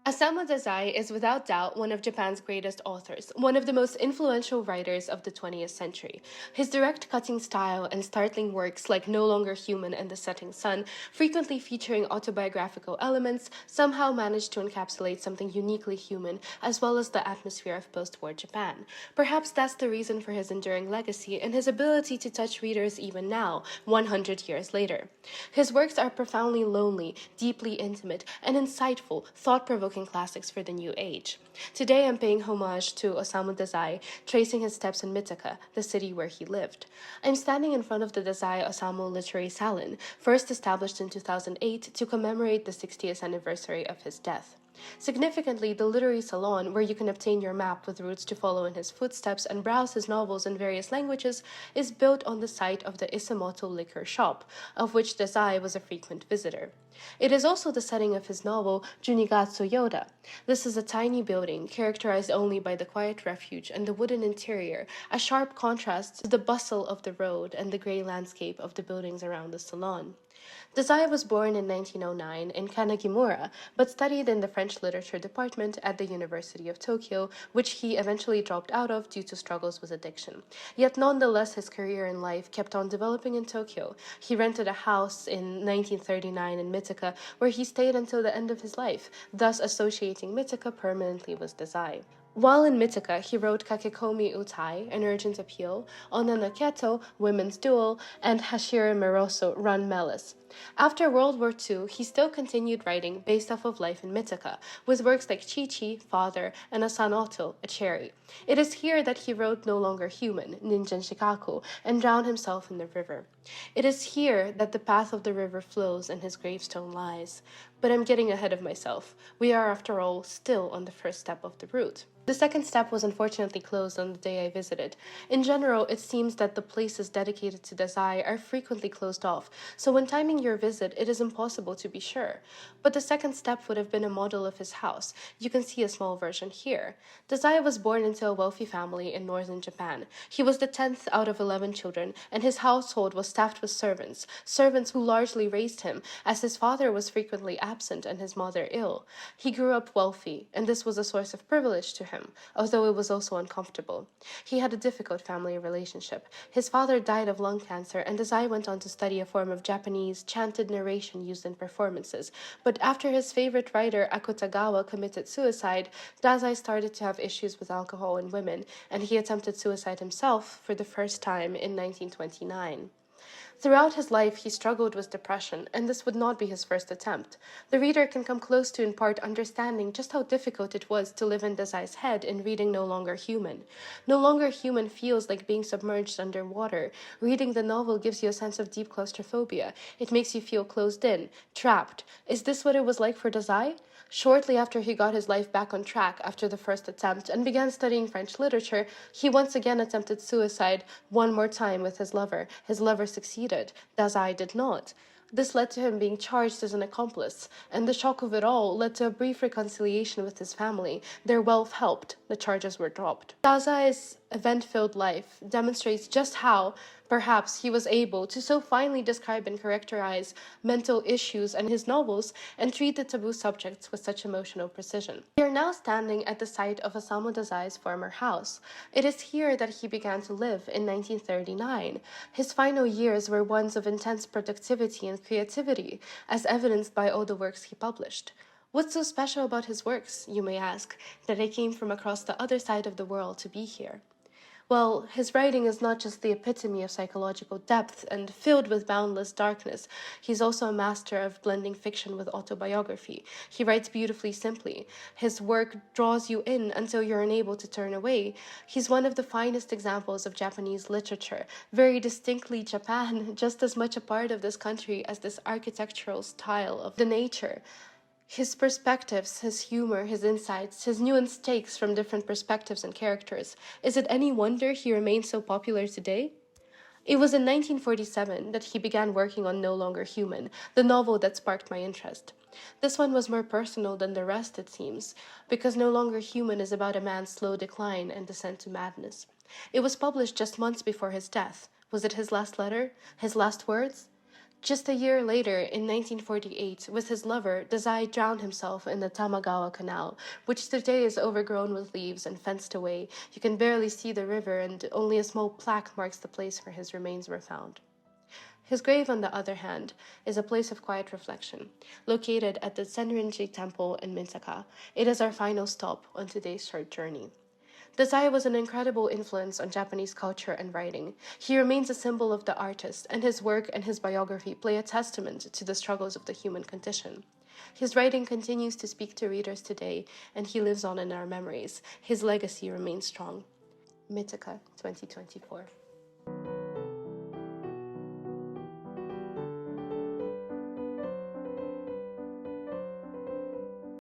Osamu Dazai is without doubt one of Japan's greatest authors, one of the most influential writers of the 20th century. His direct cutting style and startling works like No Longer Human and The Setting Sun, frequently featuring autobiographical elements, somehow managed to encapsulate something uniquely human, as well as the atmosphere of post-war Japan. Perhaps that's the reason for his enduring legacy and his ability to touch readers even now, 100 years later. His works are profoundly lonely, deeply intimate, and insightful, thought-provoking classics for the new age. Today I'm paying homage to Osamu Dazai, tracing his steps in Mitaka, the city where he lived. I'm standing in front of the Dazai Osamu Literary Salon, first established in 2008 to commemorate the 60th anniversary of his death. Significantly, the literary salon, where you can obtain your map with routes to follow in his footsteps and browse his novels in various languages, is built on the site of the Isamoto liquor shop, of which Dazai was a frequent visitor. It is also the setting of his novel Junigatsu Yoda. This is a tiny building characterized only by the quiet refuge and the wooden interior, a sharp contrast to the bustle of the road and the gray landscape of the buildings around the salon. Dazai was born in 1909 in Kanagimura, but studied in the French literature department at the University of Tokyo, which he eventually dropped out of due to struggles with addiction. Yet nonetheless, his career in life kept on developing in Tokyo. He rented a house in 1939 in Mitaka, where he stayed until the end of his life, thus associating Mitaka permanently with Dazai. While in Mitaka, he wrote Kakekomi Utai, An Urgent Appeal, Onanaketo, Women's Duel, and Hashira Meroso, Run Melis. After World War II, he still continued writing based off of life in Mitaka, with works like Chi-Chi, Father, and Asanoto, A Cherry. It is here that he wrote No Longer Human, Ninjan Shikaku, and drowned himself in the river. It is here that the path of the river flows and his gravestone lies. But I'm getting ahead of myself. We are, after all, still on the first step of the route. The second step was unfortunately closed on the day I visited. In general, it seems that the places dedicated to Dazai are frequently closed off, so when timing your visit, it is impossible to be sure. But the second step would have been a model of his house. You can see a small version here. Dazai was born into a wealthy family in northern Japan. He was the 10th out of 11 children, and his household was staffed with servants who largely raised him, as his father was frequently absent and his mother ill. He grew up wealthy, and this was a source of privilege to him, although it was also uncomfortable. He had a difficult family relationship. His father died of lung cancer, and Dazai went on to study a form of Japanese chanted narration used in performances. But after his favorite writer Akutagawa committed suicide, Dazai started to have issues with alcohol and women, and he attempted suicide himself for the first time in 1929. Throughout his life, he struggled with depression, and this would not be his first attempt. The reader can come close to, in part, understanding just how difficult it was to live in Dazai's head in reading No Longer Human. No Longer Human feels like being submerged underwater. Reading the novel gives you a sense of deep claustrophobia. It makes you feel closed in, trapped. Is this what it was like for Dazai? Shortly after he got his life back on track after the first attempt and began studying French literature, he once again attempted suicide, one more time with his lover. His lover succeeded. Dazai did not. This led to him being charged as an accomplice, and the shock of it all led to a brief reconciliation with his family. Their wealth helped. The charges were dropped. Dazai's event-filled life demonstrates just how, perhaps, he was able to so finely describe and characterize mental issues in his novels and treat the taboo subjects with such emotional precision. We are now standing at the site of Osamu Dazai's former house. It is here that he began to live in 1939. His final years were ones of intense productivity and creativity, as evidenced by all the works he published. What's so special about his works, you may ask, that I came from across the other side of the world to be here? Well, his writing is not just the epitome of psychological depth and filled with boundless darkness. He's also a master of blending fiction with autobiography. He writes beautifully simply. His work draws you in until you're unable to turn away. He's one of the finest examples of Japanese literature, very distinctly Japan, just as much a part of this country as this architectural style of the nature. His perspectives, his humor, his insights, his nuanced takes from different perspectives and characters. Is it any wonder he remains so popular today? It was in 1947 that he began working on No Longer Human, the novel that sparked my interest. This one was more personal than the rest, it seems, because No Longer Human is about a man's slow decline and descent to madness. It was published just months before his death. Was it his last letter? His last words? Just a year later, in 1948, with his lover, Dazai drowned himself in the Tamagawa Canal, which today is overgrown with leaves and fenced away. You can barely see the river, and only a small plaque marks the place where his remains were found. His grave, on the other hand, is a place of quiet reflection, located at the Senrinji Temple in Mitaka. It is our final stop on today's short journey. Dazai was an incredible influence on Japanese culture and writing. He remains a symbol of the artist, and his work and his biography play a testament to the struggles of the human condition. His writing continues to speak to readers today, and he lives on in our memories. His legacy remains strong. Mitaka, 2024.